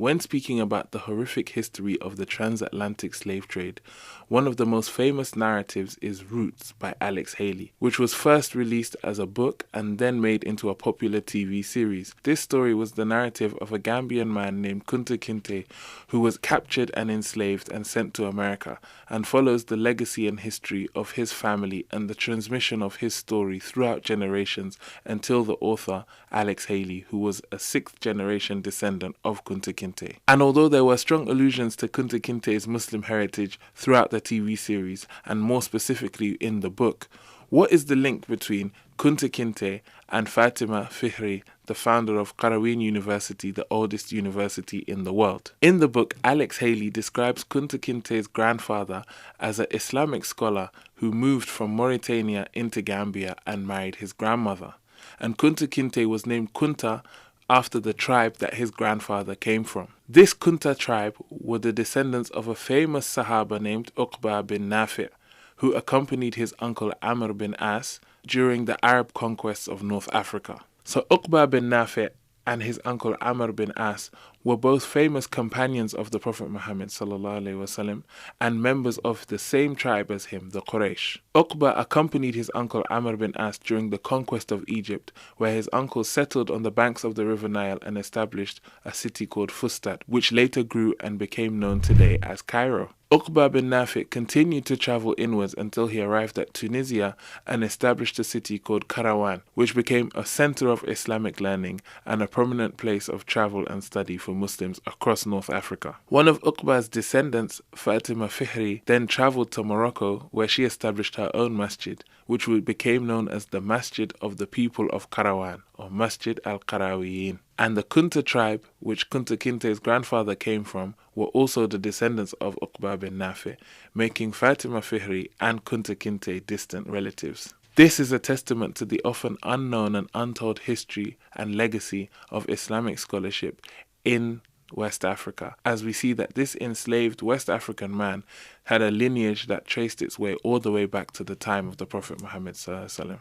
When speaking about the horrific history of the transatlantic slave trade, one of the most famous narratives is Roots by Alex Haley, which was first released as a book and then made into a popular TV series. This story was the narrative of a Gambian man named Kunta Kinte who was captured and enslaved and sent to America, and follows the legacy and history of his family and the transmission of his story throughout generations until the author, Alex Haley, who was a sixth-generation descendant of Kunta Kinte. And although there were strong allusions to Kunta Kinte's Muslim heritage throughout the TV series, and more specifically in the book, what is the link between Kunta Kinte and Fatima Fihri, the founder of Qarawiyyin University, the oldest university in the world? In the book, Alex Haley describes Kunta Kinte's grandfather as an Islamic scholar who moved from Mauritania into Gambia and married his grandmother. And Kunta Kinte was named Kunta after the tribe that his grandfather came from. This Kunta tribe were the descendants of a famous Swahaba named Uqba bin Nafi', who accompanied his uncle Amr bin As during the Arab conquests of North Africa. So Uqba bin Nafi' and his uncle Amr bin As were both famous companions of the Prophet Muhammad ﷺ and members of the same tribe as him, the Quraysh. Uqba accompanied his uncle Amr bin As during the conquest of Egypt, where his uncle settled on the banks of the River Nile and established a city called Fustat, which later grew and became known today as Cairo. Uqba bin Nafi' continued to travel inwards until he arrived at Tunisia and established a city called Karawan, which became a center of Islamic learning and a prominent place of travel and study for Muslims across North Africa. One of Uqba's descendants, Fatima Fihri, then traveled to Morocco, where she established her own masjid, which became known as the Masjid of the People of Karawan, or Masjid al-Qarawiyyin. And the Kunta tribe, which Kunta Kinte's grandfather came from, were also the descendants of Uqba bin Nafi', making Fatima Fihri and Kunta Kinte distant relatives. This is a testament to the often unknown and untold history and legacy of Islamic scholarship in West Africa, as we see that this enslaved West African man had a lineage that traced its way all the way back to the time of the Prophet Muhammad ﷺ.